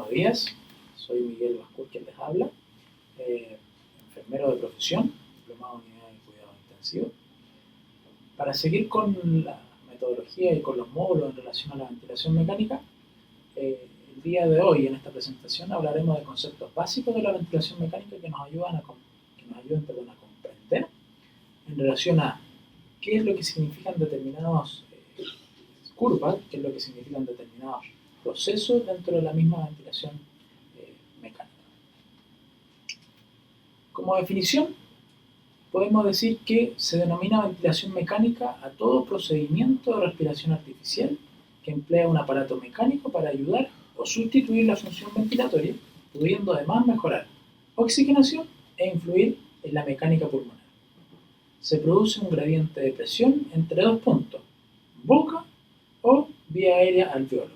buenos días. Soy Miguel Bascur, quien les habla, enfermero de profesión, diplomado en unidad de cuidado intensivo. Para seguir con la metodología y con los módulos en relación a la ventilación mecánica, el día de hoy en esta presentación hablaremos de conceptos básicos de la ventilación mecánica que nos ayuden a comprender en relación a qué es lo que significan determinados curvas, qué es lo que significan determinados procesos dentro de la misma ventilación mecánica. Como definición, podemos decir que se denomina ventilación mecánica a todo procedimiento de respiración artificial que emplea un aparato mecánico para ayudar o sustituir la función ventilatoria, pudiendo además mejorar oxigenación e influir en la mecánica pulmonar. Se produce un gradiente de presión entre dos puntos, boca o vía aérea alveolo,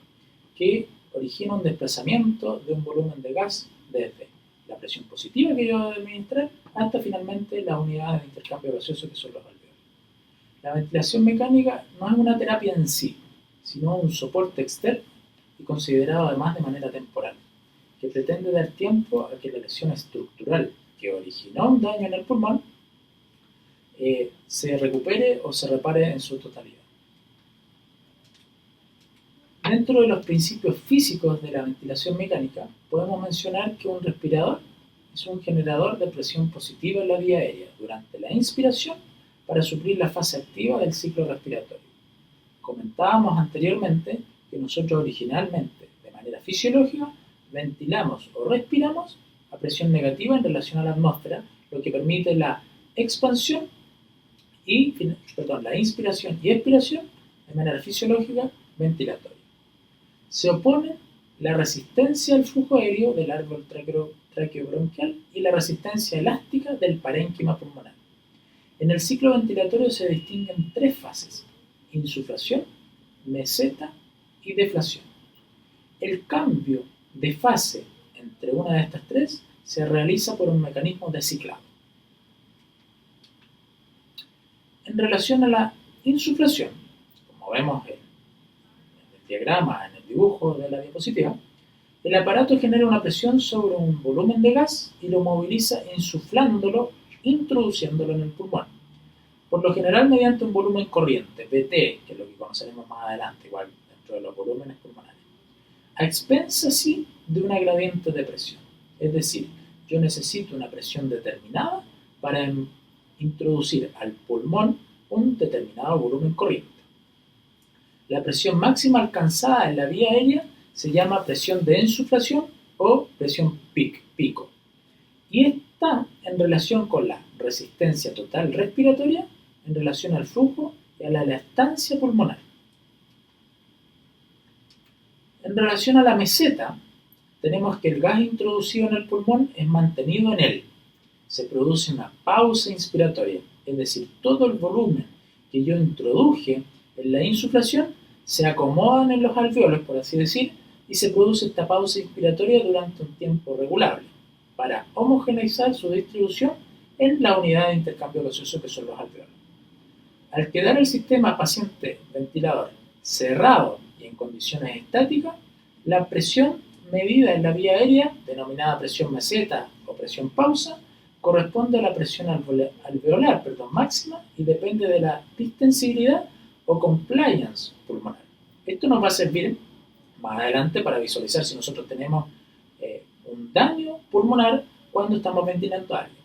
que origina un desplazamiento de un volumen de gas desde la presión positiva que yo voy a administrar hasta finalmente las unidades de intercambio gaseoso que son los alveolos. La ventilación mecánica no es una terapia en sí, sino un soporte externo y considerado además de manera temporal, que pretende dar tiempo a que la lesión estructural que originó un daño en el pulmón se recupere o se repare en su totalidad. Dentro de los principios físicos de la ventilación mecánica, podemos mencionar que un respirador es un generador de presión positiva en la vía aérea durante la inspiración para suplir la fase activa del ciclo respiratorio. Comentábamos anteriormente que nosotros originalmente, de manera fisiológica, ventilamos o respiramos a presión negativa en relación a la atmósfera, lo que permite la inspiración y expiración de manera fisiológica ventilatoria. Se opone la resistencia al flujo aéreo del árbol traqueobronquial y la resistencia elástica del parénquima pulmonar. En el ciclo ventilatorio se distinguen tres fases: insuflación, meseta y deflación. El cambio de fase entre una de estas tres se realiza por un mecanismo de ciclado. En relación a la insuflación, como vemos en el diagrama, en el dibujo de la diapositiva, el aparato genera una presión sobre un volumen de gas y lo moviliza insuflándolo, introduciéndolo en el pulmón. Por lo general mediante un volumen corriente, VT, que es lo que conoceremos más adelante, igual dentro de los volúmenes pulmonares, a expensas sí de una gradiente de presión. Es decir, yo necesito una presión determinada para introducir al pulmón un determinado volumen corriente. La presión máxima alcanzada en la vía aérea se llama presión de insuflación o presión pico, y está en relación con la resistencia total respiratoria en relación al flujo y a la elastancia pulmonar. En relación a la meseta, tenemos que el gas introducido en el pulmón es mantenido en él. Se produce una pausa inspiratoria, es decir, todo el volumen que yo introduje en la insuflación se acomodan en los alveolos, por así decir, y se produce esta pausa inspiratoria durante un tiempo regulable para homogeneizar su distribución en la unidad de intercambio gaseoso que son los alveolos. Al quedar el sistema paciente-ventilador cerrado y en condiciones estáticas, la presión medida en la vía aérea, denominada presión meseta o presión pausa, corresponde a la presión alveolar máxima y depende de la distensibilidad o compliance pulmonar. Esto nos va a servir más adelante para visualizar si nosotros tenemos un daño pulmonar cuando estamos ventilando a alguien.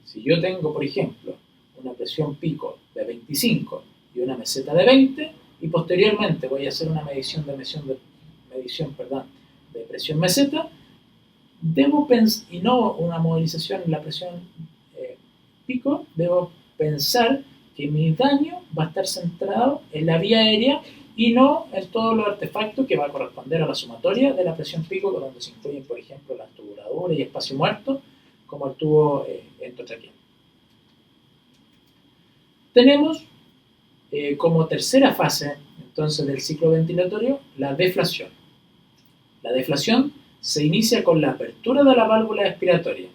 Si yo tengo, por ejemplo, una presión pico de 25 y una meseta de 20, y posteriormente voy a hacer una medición de presión meseta, y no una movilización en la presión pico, debo pensar que mi daño va a estar centrado en la vía aérea y no en todos los artefactos que va a corresponder a la sumatoria de la presión pico, donde se incluyen, por ejemplo, las tubuladuras y espacio muerto, como el tubo endotraqueal. Tenemos como tercera fase, entonces, del ciclo ventilatorio, la deflación. La deflación se inicia con la apertura de la válvula expiratoria.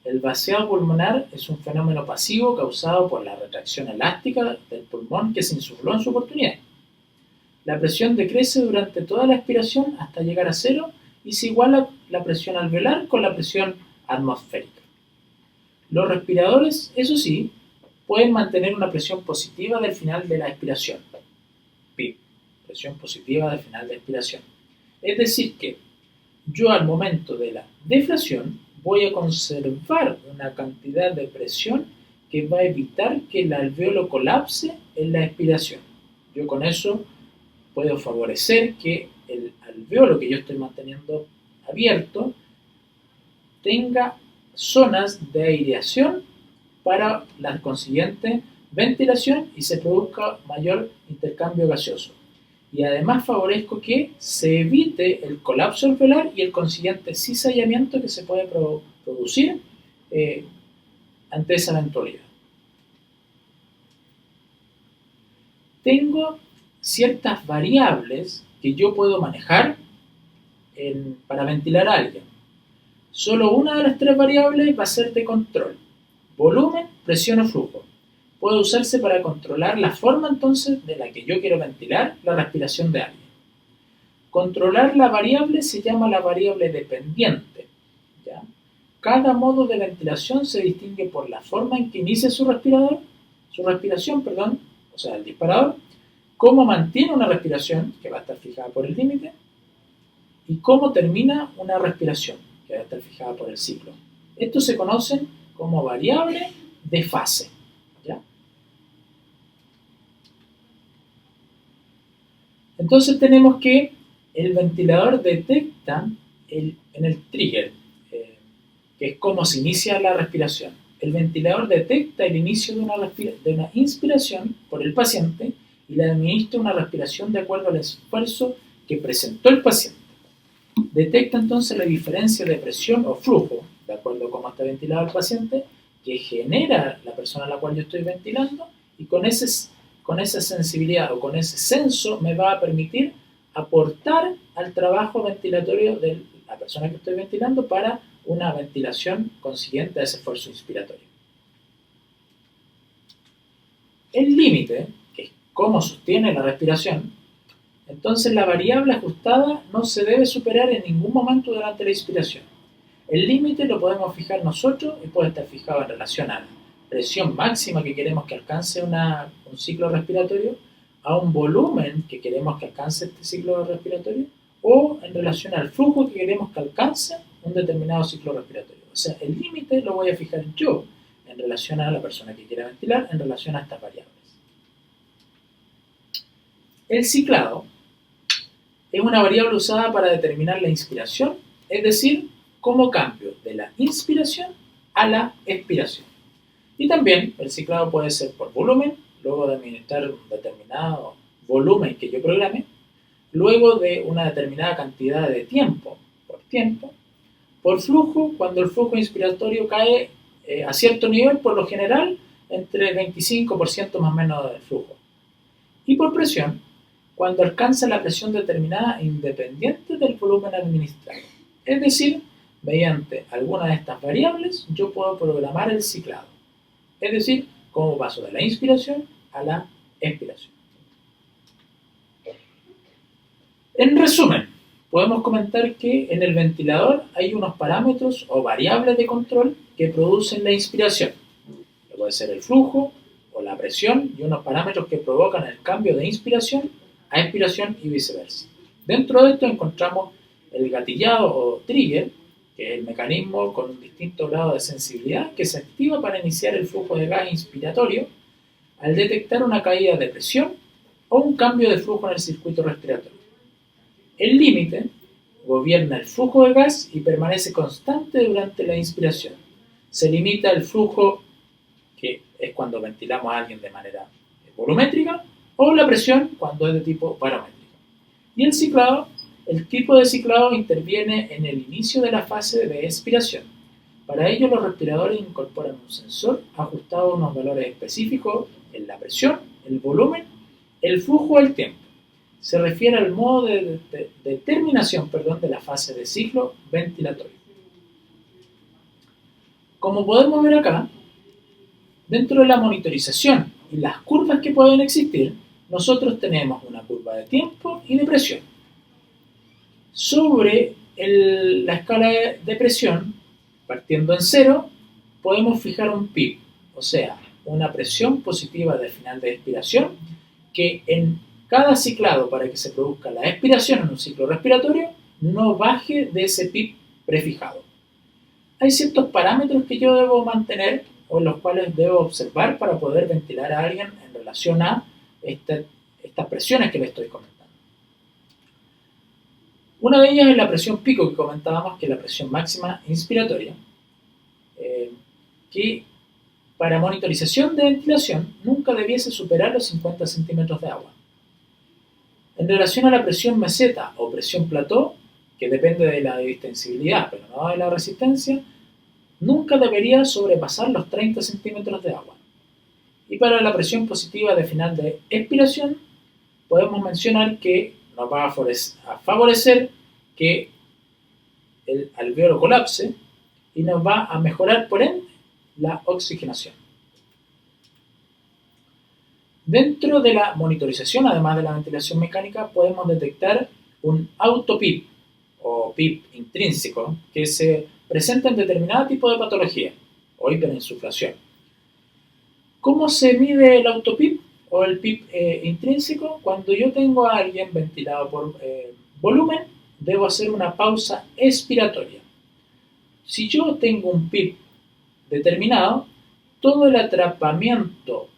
El vaciado pulmonar es un fenómeno pasivo causado por la retracción elástica del pulmón que se insufló en su oportunidad. La presión decrece durante toda la expiración hasta llegar a cero y se iguala la presión alveolar con la presión atmosférica. Los respiradores, eso sí, pueden mantener una presión positiva del final de la expiración. PIP, presión positiva del final de expiración. Es decir que yo al momento de la deflación voy a conservar una cantidad de presión que va a evitar que el alveolo colapse en la expiración. Yo con eso puedo favorecer que el alveolo que yo estoy manteniendo abierto tenga zonas de aireación para la consiguiente ventilación y se produzca mayor intercambio gaseoso. Y además favorezco que se evite el colapso alveolar y el consiguiente cizallamiento que se puede producir ante esa eventualidad. Tengo ciertas variables que yo puedo manejar para ventilar a alguien. Solo una de las tres variables va a ser de control: volumen, presión o flujo. Puede usarse para controlar la forma entonces de la que yo quiero ventilar la respiración de alguien. Controlar la variable se llama la variable dependiente, ¿ya? Cada modo de ventilación se distingue por la forma en que inicia su respiración, o sea, el disparador, cómo mantiene una respiración, que va a estar fijada por el límite, y cómo termina una respiración, que va a estar fijada por el ciclo. Estos se conocen como variable de fase, ¿ya? Entonces tenemos que el ventilador detecta en el trigger, que es cómo se inicia la respiración. El ventilador detecta el inicio de una inspiración por el paciente y le administra una respiración de acuerdo al esfuerzo que presentó el paciente. Detecta entonces la diferencia de presión o flujo, de acuerdo a cómo está ventilado el paciente, que genera la persona a la cual yo estoy ventilando, y con esa sensibilidad o con ese senso me va a permitir aportar al trabajo ventilatorio de la persona que estoy ventilando para una ventilación consiguiente a ese esfuerzo inspiratorio. El límite, que es cómo sostiene la respiración, entonces la variable ajustada no se debe superar en ningún momento durante la inspiración. El límite lo podemos fijar nosotros y puede estar fijado en relación a la presión máxima que queremos que alcance un ciclo respiratorio, a un volumen que queremos que alcance este ciclo respiratorio, o en relación al flujo que queremos que alcance un determinado ciclo respiratorio. O sea, el límite lo voy a fijar yo en relación a la persona que quiera ventilar, en relación a estas variables. El ciclado es una variable usada para determinar la inspiración, es decir, cómo cambio de la inspiración a la expiración. Y también el ciclado puede ser por volumen, luego de administrar un determinado volumen que yo programe, luego de una determinada cantidad de tiempo, por flujo, cuando el flujo inspiratorio cae a cierto nivel, por lo general, entre 25% más o menos del flujo. Y por presión, cuando alcanza la presión determinada independiente del volumen administrado. Es decir, mediante alguna de estas variables, yo puedo programar el ciclado. Es decir, cómo paso de la inspiración a la expiración. En resumen, podemos comentar que en el ventilador hay unos parámetros o variables de control que producen la inspiración. Que puede ser el flujo o la presión y unos parámetros que provocan el cambio de inspiración a expiración y viceversa. Dentro de esto encontramos el gatillado o trigger, que es el mecanismo con un distinto grado de sensibilidad que se activa para iniciar el flujo de gas inspiratorio al detectar una caída de presión o un cambio de flujo en el circuito respiratorio. El límite gobierna el flujo de gas y permanece constante durante la inspiración. Se limita el flujo, que es cuando ventilamos a alguien de manera volumétrica, o la presión cuando es de tipo barométrico. Y el ciclado, el tipo de ciclado interviene en el inicio de la fase de expiración. Para ello los respiradores incorporan un sensor ajustado a unos valores específicos en la presión, el volumen, el flujo o el tiempo. Se refiere al modo de determinación de la fase de ciclo ventilatorio. Como podemos ver acá, dentro de la monitorización y las curvas que pueden existir, nosotros tenemos una curva de tiempo y de presión. Sobre la escala de presión, partiendo en cero, podemos fijar un PIB, o sea, una presión positiva de final de expiración, que en cada ciclado para que se produzca la expiración en un ciclo respiratorio no baje de ese PIB prefijado. Hay ciertos parámetros que yo debo mantener o los cuales debo observar para poder ventilar a alguien en relación a estas presiones que le estoy comentando. Una de ellas es la presión pico que comentábamos, que es la presión máxima inspiratoria, que para monitorización de ventilación nunca debiese superar los 50 centímetros de agua. En relación a la presión meseta o presión plató, que depende de la distensibilidad pero no de la resistencia, nunca debería sobrepasar los 30 centímetros de agua. Y para la presión positiva de final de expiración, podemos mencionar que nos va a favorecer que el alveolo colapse y nos va a mejorar, por ende, la oxigenación. Dentro de la monitorización, además de la ventilación mecánica, podemos detectar un auto-PIB o PIB intrínseco que se presenta en determinado tipo de patología o hiperinsuflación. ¿Cómo se mide el auto-PIB o el PIB intrínseco? Cuando yo tengo a alguien ventilado por volumen, debo hacer una pausa expiratoria. Si yo tengo un PIB determinado, todo el atrapamiento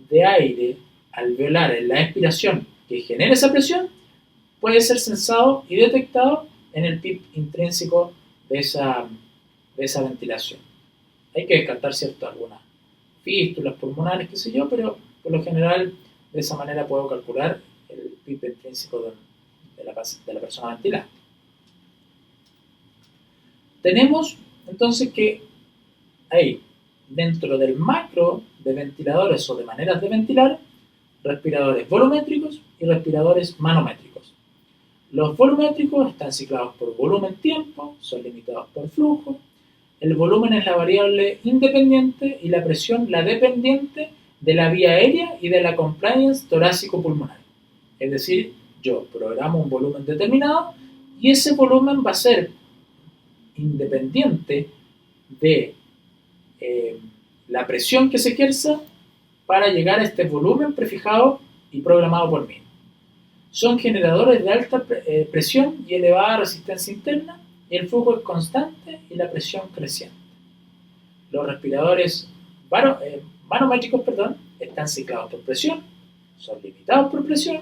de aire alveolar en la expiración que genera esa presión puede ser censado y detectado en el PIB intrínseco de esa ventilación. Hay que descartar, ¿cierto?, algunas fístulas pulmonares, qué sé yo, pero por lo general de esa manera puedo calcular el PIB intrínseco de la persona ventilada. Tenemos entonces que hay dentro del macro de ventiladores o de maneras de ventilar, respiradores volumétricos y respiradores manométricos. Los volumétricos están ciclados por volumen-tiempo, son limitados por flujo. El volumen es la variable independiente y la presión la dependiente de la vía aérea y de la compliance torácico-pulmonar. Es decir, yo programo un volumen determinado y ese volumen va a ser independiente de la presión que se ejerza para llegar a este volumen prefijado y programado por mí. Son generadores de alta presión y elevada resistencia interna, y el flujo es constante y la presión creciente. Los respiradores manométricos están ciclados por presión, son limitados por presión,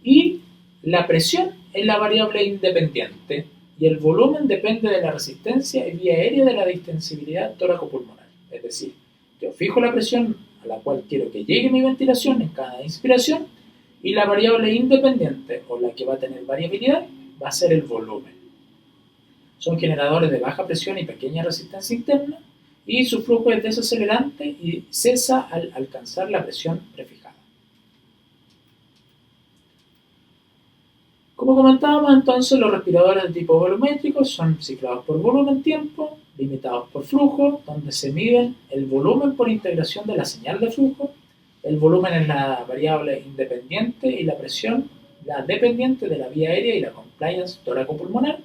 y la presión es la variable independiente y el volumen depende de la resistencia y vía aérea de la distensibilidad tóraco-pulmonar. Es decir, yo fijo la presión a la cual quiero que llegue mi ventilación en cada inspiración y la variable independiente, o la que va a tener variabilidad, va a ser el volumen. Son generadores de baja presión y pequeña resistencia interna y su flujo es desacelerante y cesa al alcanzar la presión prefijada. Como comentábamos entonces, los respiradores de tipo volumétrico son ciclados por volumen-tiempo, limitados por flujo, donde se miden el volumen por integración de la señal de flujo. El volumen es la variable independiente y la presión la dependiente de la vía aérea y la compliance tóraco-pulmonar.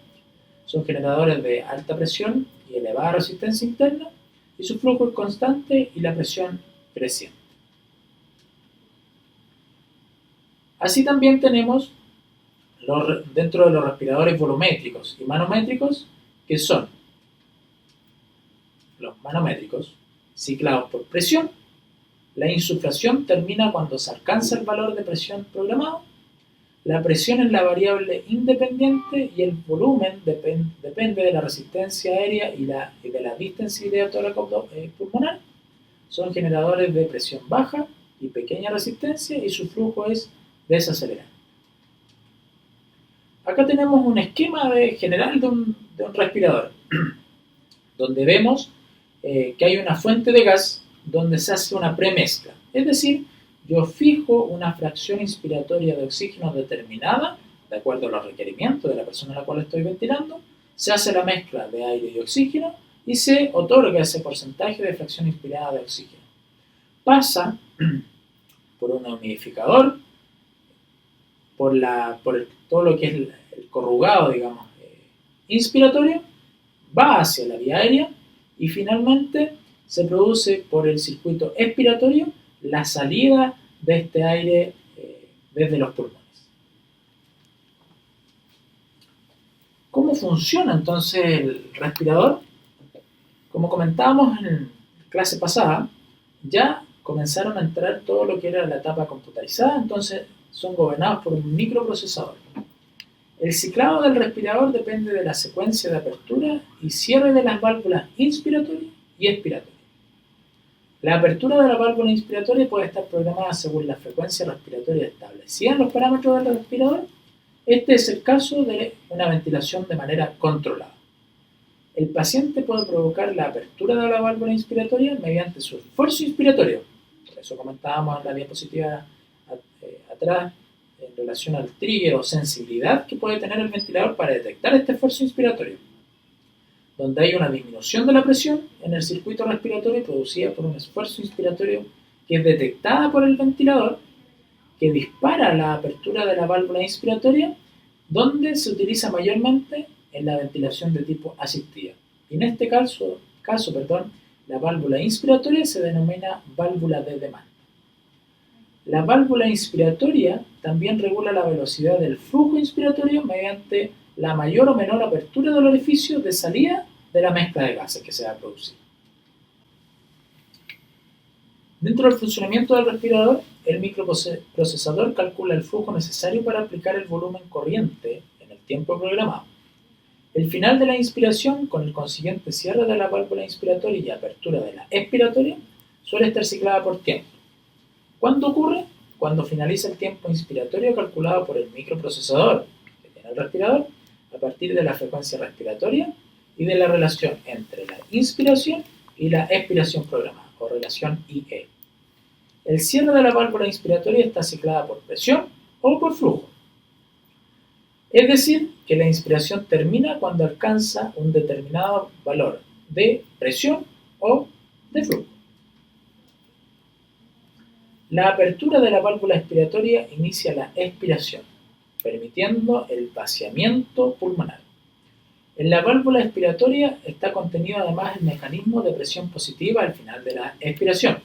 Son generadores de alta presión y elevada resistencia interna y su flujo es constante y la presión creciente. Así también tenemos dentro de los respiradores volumétricos y manométricos, que son los manométricos ciclados por presión. La insuflación termina cuando se alcanza el valor de presión programado. La presión es la variable independiente y el volumen depende de la resistencia aérea y de la distensibilidad tóraco-pulmonar. Son generadores de presión baja y pequeña resistencia y su flujo es desacelerante. Acá tenemos un esquema general de un respirador, donde vemos que hay una fuente de gas donde se hace una premezcla. Es decir, yo fijo una fracción inspiratoria de oxígeno determinada, de acuerdo a los requerimientos de la persona a la cual estoy ventilando, se hace la mezcla de aire y oxígeno y se otorga ese porcentaje de fracción inspirada de oxígeno. Pasa por un humidificador, por todo lo que es el corrugado, digamos, inspiratorio, va hacia la vía aérea y finalmente se produce por el circuito expiratorio la salida de este aire desde los pulmones. ¿Cómo funciona entonces el respirador? Como comentábamos en clase pasada, ya comenzaron a entrar todo lo que era la etapa computarizada, entonces son gobernados por un microprocesador. El ciclado del respirador depende de la secuencia de apertura y cierre de las válvulas inspiratorias y expiratorias. La apertura de la válvula inspiratoria puede estar programada según la frecuencia respiratoria establecida en los parámetros del respirador. Este es el caso de una ventilación de manera controlada. El paciente puede provocar la apertura de la válvula inspiratoria mediante su esfuerzo inspiratorio. Por eso comentábamos en la diapositiva atrás en relación al trigger o sensibilidad que puede tener el ventilador para detectar este esfuerzo inspiratorio, donde hay una disminución de la presión en el circuito respiratorio producida por un esfuerzo inspiratorio que es detectada por el ventilador, que dispara la apertura de la válvula inspiratoria, donde se utiliza mayormente en la ventilación de tipo asistida. Y en este caso, la válvula inspiratoria se denomina válvula de demanda. La válvula inspiratoria también regula la velocidad del flujo inspiratorio mediante la mayor o menor apertura del orificio de salida de la mezcla de gases que se va a producir. Dentro del funcionamiento del respirador, el microprocesador calcula el flujo necesario para aplicar el volumen corriente en el tiempo programado. El final de la inspiración, con el consiguiente cierre de la válvula inspiratoria y apertura de la expiratoria, suele estar ciclada por tiempo. ¿Cuándo ocurre? Cuando finaliza el tiempo inspiratorio calculado por el microprocesador que tiene el respirador a partir de la frecuencia respiratoria y de la relación entre la inspiración y la expiración programada, o relación IE. El cierre de la válvula inspiratoria está ciclada por presión o por flujo. Es decir, que la inspiración termina cuando alcanza un determinado valor de presión o de flujo. La apertura de la válvula expiratoria inicia la expiración, permitiendo el vaciamiento pulmonar. En la válvula expiratoria está contenido además el mecanismo de presión positiva al final de la expiración,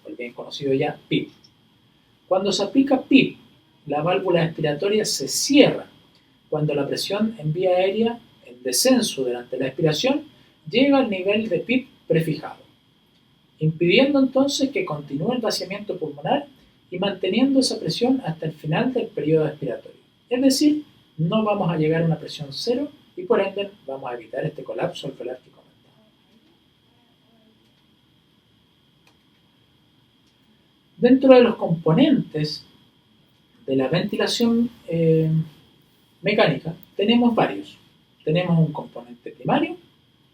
el bien conocido ya PIP. Cuando se aplica PIP, la válvula expiratoria se cierra cuando la presión en vía aérea en descenso durante la expiración llega al nivel de PIP prefijado, impidiendo entonces que continúe el vaciamiento pulmonar y manteniendo esa presión hasta el final del periodo expiratorio. Es decir, no vamos a llegar a una presión cero y por ende vamos a evitar este colapso alveolar que comentaba. Dentro de los componentes de la ventilación mecánica tenemos varios. Tenemos un componente primario,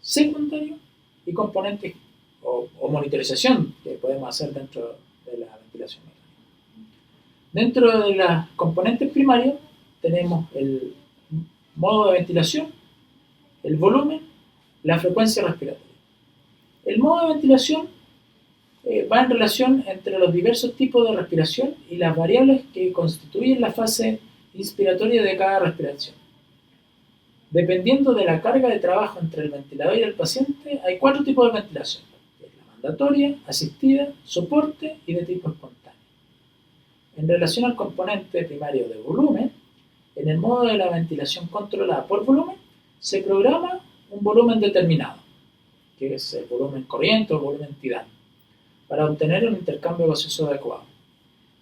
secundario y componentes o monitorización que podemos hacer dentro de la ventilación mecánica. Dentro de los componentes primarios tenemos el modo de ventilación, el volumen, la frecuencia respiratoria. El modo de ventilación va en relación entre los diversos tipos de respiración y las variables que constituyen la fase inspiratoria de cada respiración. Dependiendo de la carga de trabajo entre el ventilador y el paciente, hay 4 tipos de ventilación: la mandatoria, asistida, soporte y de tipo espontáneo. En relación al componente primario de volumen, en el modo de la ventilación controlada por volumen, se programa un volumen determinado, que es el volumen corriente o volumen tidal, para obtener un intercambio gaseoso adecuado.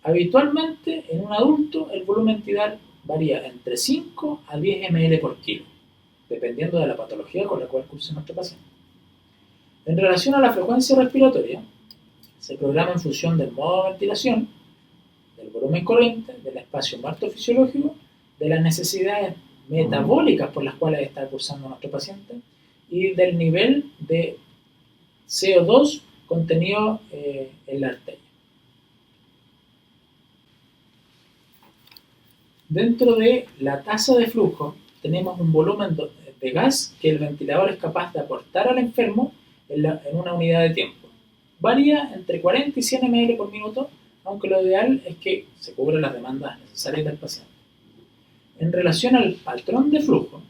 Habitualmente, en un adulto, el volumen tidal varía entre 5 a 10 ml por kilo, dependiendo de la patología con la cual curse nuestro paciente. En relación a la frecuencia respiratoria, se programa en función del modo de ventilación, del volumen corriente, del espacio muerto fisiológico, de las necesidades metabólicas por las cuales está cursando nuestro paciente y del nivel de CO2 contenido en la arteria. Dentro de la tasa de flujo tenemos un volumen de gas que el ventilador es capaz de aportar al enfermo en una unidad de tiempo. Varía entre 40 y 100 ml por minuto, aunque lo ideal es que se cubran las demandas necesarias del paciente. En relación al patrón de flujo,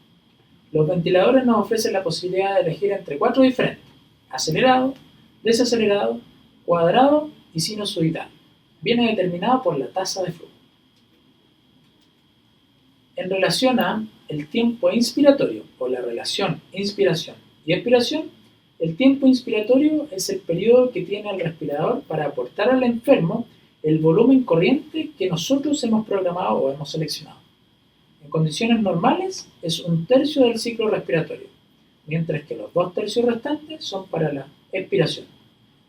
Los ventiladores nos ofrecen la posibilidad de elegir entre 4 diferentes: acelerado, desacelerado, cuadrado y sinusoidal. Viene determinado por la tasa de flujo. En relación a el tiempo inspiratorio o la relación inspiración y expiración, el tiempo inspiratorio es el periodo que tiene el respirador para aportar al enfermo el volumen corriente que nosotros hemos programado o hemos seleccionado. En condiciones normales es 1/3 del ciclo respiratorio, mientras que los 2/3 restantes son para la expiración.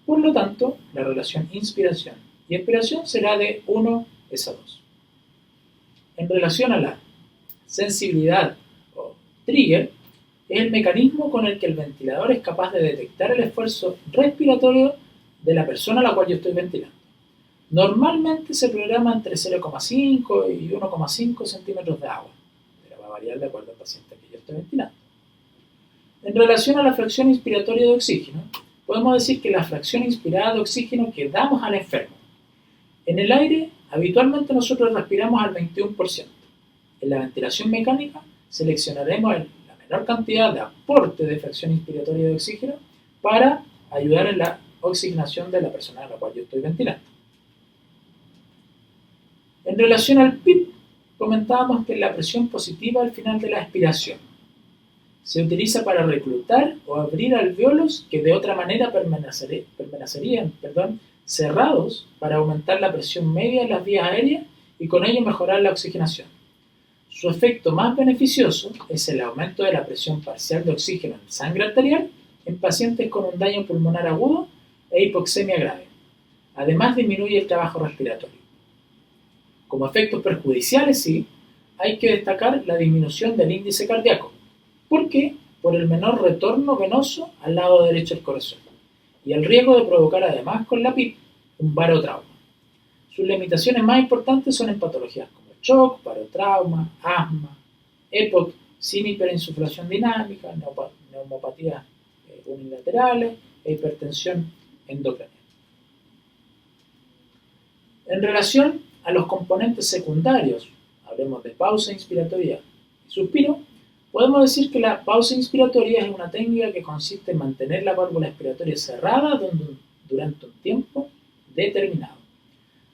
Por lo tanto, la relación inspiración y expiración será de 1:2. En relación a la sensibilidad o trigger, es el mecanismo con el que el ventilador es capaz de detectar el esfuerzo respiratorio de la persona a la cual yo estoy ventilando. Normalmente se programa entre 0,5 y 1,5 centímetros de agua, pero va a variar de acuerdo al paciente que yo estoy ventilando. En relación a la fracción inspiratoria de oxígeno, podemos decir que la fracción inspirada de oxígeno que damos al enfermo. En el aire, habitualmente nosotros respiramos al 21%. En la ventilación mecánica, seleccionaremos la menor cantidad de aporte de fracción inspiratoria de oxígeno para ayudar en la oxigenación de la persona a la cual yo estoy ventilando. En relación al PIP, comentábamos que la presión positiva al final de la expiración se utiliza para reclutar o abrir alvéolos que de otra manera permanecerían cerrados para aumentar la presión media en las vías aéreas y con ello mejorar la oxigenación. Su efecto más beneficioso es el aumento de la presión parcial de oxígeno en sangre arterial en pacientes con un daño pulmonar agudo e hipoxemia grave. Además, disminuye el trabajo respiratorio. Como efectos perjudiciales, sí, hay que destacar la disminución del índice cardíaco. ¿Por qué? Por el menor retorno venoso al lado derecho del corazón y el riesgo de provocar además con la PIP un barotrauma. Sus limitaciones más importantes son en patologías como shock, barotrauma, asma, EPOC sin hiperinsuflación dinámica, neumopatías unilaterales e hipertensión endocrinal. En relación a los componentes secundarios, hablemos de pausa inspiratoria y suspiro, podemos decir que la pausa inspiratoria es una técnica que consiste en mantener la válvula expiratoria cerrada durante un tiempo determinado.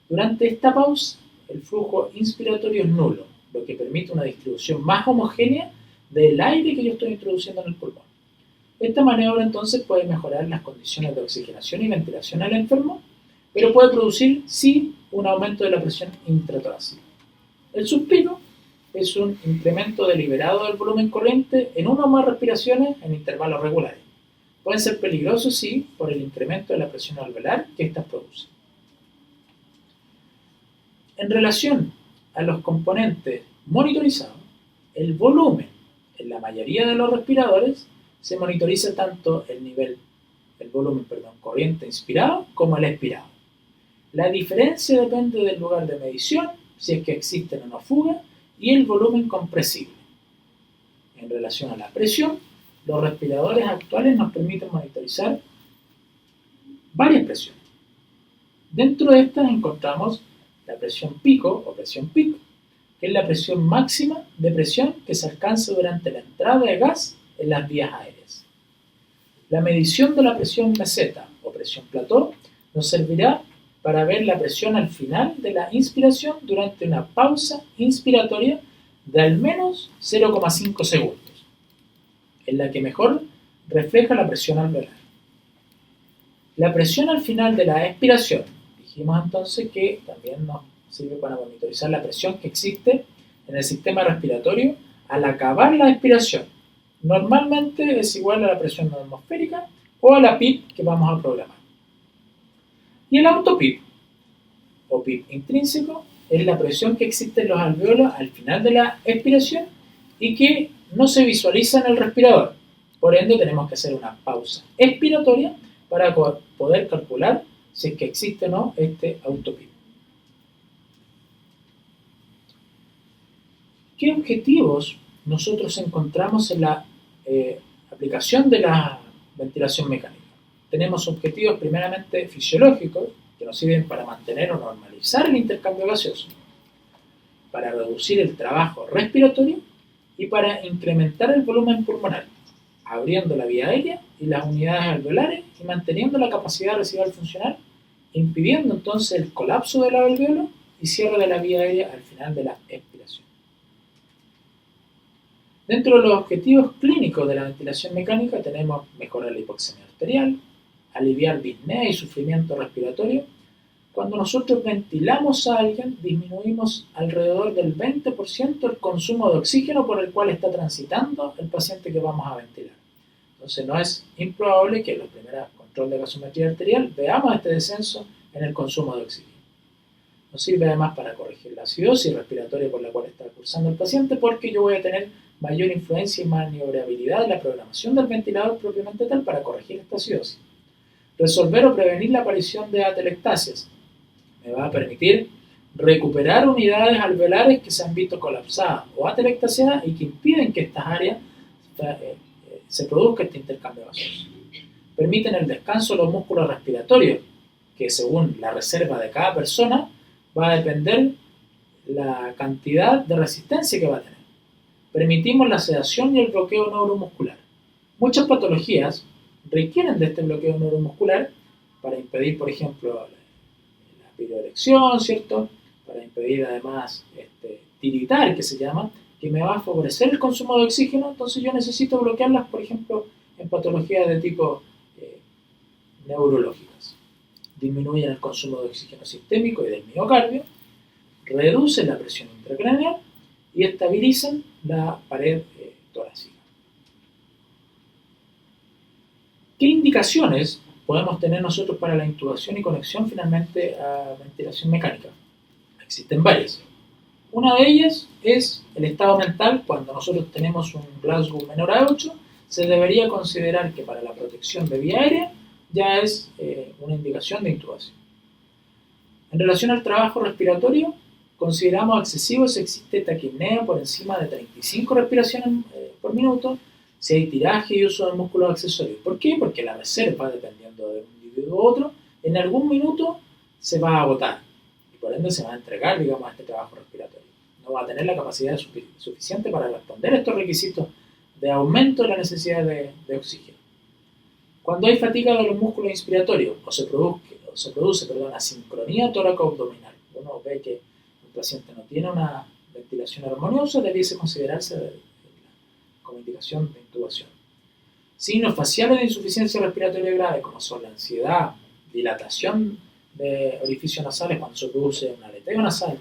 Durante esta pausa, el flujo inspiratorio es nulo, lo que permite una distribución más homogénea del aire que yo estoy introduciendo en el pulmón. Esta maniobra entonces puede mejorar las condiciones de oxigenación y ventilación al enfermo, pero puede producir, sí, un aumento de la presión intratorácica. El suspiro es un incremento deliberado del volumen corriente en una o más respiraciones en intervalos regulares. Pueden ser peligrosos, sí, por el incremento de la presión alveolar que éstas producen. En relación a los componentes monitorizados, el volumen en la mayoría de los respiradores se monitoriza tanto el volumen corriente inspirado como el expirado. La diferencia depende del lugar de medición, si es que existen o no fugas, y el volumen compresible. En relación a la presión, los respiradores actuales nos permiten monitorizar varias presiones. Dentro de estas encontramos la presión pico o presión peak, que es la presión máxima de presión que se alcanza durante la entrada de gas en las vías aéreas. La medición de la presión meseta o presión plató nos servirá para ver la presión al final de la inspiración durante una pausa inspiratoria de al menos 0,5 segundos, en la que mejor refleja la presión alveolar. La presión al final de la expiración, dijimos entonces que también nos sirve para monitorizar la presión que existe en el sistema respiratorio al acabar la expiración. Normalmente es igual a la presión atmosférica o a la PIP que vamos a programar. Y el autopip, o PIP intrínseco, es la presión que existe en los alvéolos al final de la expiración y que no se visualiza en el respirador. Por ende, tenemos que hacer una pausa expiratoria para poder calcular si es que existe o no este autopip. ¿Qué objetivos nosotros encontramos en la aplicación de la ventilación mecánica? Tenemos objetivos primeramente fisiológicos, que nos sirven para mantener o normalizar el intercambio gaseoso, para reducir el trabajo respiratorio y para incrementar el volumen pulmonar, abriendo la vía aérea y las unidades alveolares y manteniendo la capacidad residual funcional, impidiendo entonces el colapso del alveolo y cierre de la vía aérea al final de la expiración. Dentro de los objetivos clínicos de la ventilación mecánica tenemos mejorar la hipoxemia arterial, aliviar disnea y sufrimiento respiratorio. Cuando nosotros ventilamos a alguien, disminuimos alrededor del 20% el consumo de oxígeno por el cual está transitando el paciente que vamos a ventilar. Entonces no es improbable que en los primeros controles de gasometría arterial veamos este descenso en el consumo de oxígeno. Nos sirve además para corregir la acidosis respiratoria por la cual está cursando el paciente, porque yo voy a tener mayor influencia y maniobrabilidad en la programación del ventilador propiamente tal para corregir esta acidosis. Resolver o prevenir la aparición de atelectasias me va a permitir recuperar unidades alveolares que se han visto colapsadas o atelectasiadas y que impiden que estas áreas se produzca este intercambio gaseoso. Permiten el descanso de los músculos respiratorios, que según la reserva de cada persona va a depender la cantidad de resistencia que va a tener. Permitimos la sedación y el bloqueo neuromuscular. Muchas patologías requieren de este bloqueo neuromuscular para impedir, por ejemplo, la piroerección, ¿cierto? Para impedir además tiritar, que se llama, que me va a favorecer el consumo de oxígeno. Entonces yo necesito bloquearlas, por ejemplo, en patologías de tipo neurológicas. Disminuyen el consumo de oxígeno sistémico y del miocardio, reducen la presión intracraneal y estabilizan la pared torácica. ¿Qué indicaciones podemos tener nosotros para la intubación y conexión finalmente a ventilación mecánica? Existen varias. Una de ellas es el estado mental. Cuando nosotros tenemos un Glasgow menor a 8, se debería considerar que para la protección de vía aérea ya es una indicación de intubación. En relación al trabajo respiratorio, consideramos excesivo si existe taquipnea por encima de 35 respiraciones por minuto, si hay tiraje y uso de músculos accesorios. ¿Por qué? Porque la reserva, dependiendo de un individuo u otro, en algún minuto se va a agotar y por ende se va a entregar, digamos, a este trabajo respiratorio. No va a tener la capacidad suficiente para responder a estos requisitos de aumento de la necesidad de oxígeno. Cuando hay fatiga de los músculos inspiratorios o se produce asincronía tóraco-abdominal, uno ve que el paciente no tiene una ventilación armoniosa, debiese considerarse como indicación de intubación. Signos faciales de insuficiencia respiratoria grave, como son la ansiedad, dilatación de orificios nasales cuando se produce un aleteo nasal,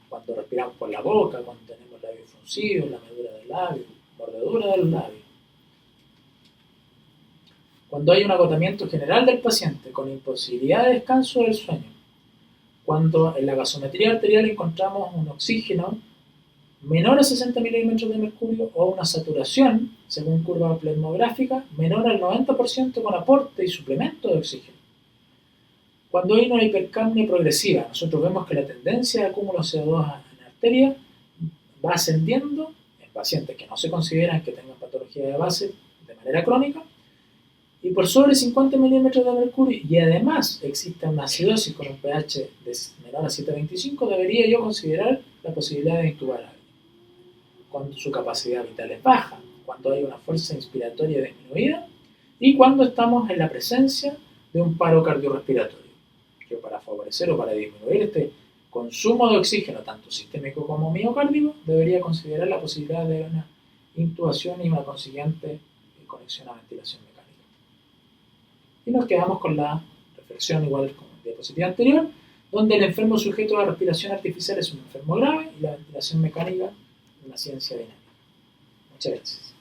cuando respiramos por la boca, cuando tenemos labios fruncidos, lamedura del labio, mordedura del labio. Cuando hay un agotamiento general del paciente con imposibilidad de descanso del sueño. Cuando en la gasometría arterial encontramos un oxígeno menor a 60 milímetros de mercurio o una saturación, según curva plasmográfica, menor al 90% con aporte y suplemento de oxígeno. Cuando hay una hipercapnia progresiva, nosotros vemos que la tendencia de acúmulo de CO2 en la arteria va ascendiendo en pacientes que no se consideran que tengan patología de base de manera crónica, y por sobre 50 milímetros de mercurio, y además existe una acidosis con un pH menor a 7,25, debería yo considerar la posibilidad de intubar a alguien. Cuando su capacidad vital es baja, cuando hay una fuerza inspiratoria disminuida, y cuando estamos en la presencia de un paro cardiorrespiratorio, que para favorecer o para disminuir este consumo de oxígeno, tanto sistémico como miocárdico, debería considerar la posibilidad de una intubación y una consiguiente conexión a ventilación mecánica. Y nos quedamos con la reflexión igual como en la diapositiva anterior, donde el enfermo sujeto a respiración artificial es un enfermo grave y la ventilación mecánica una ciencia dinámica. Muchas gracias.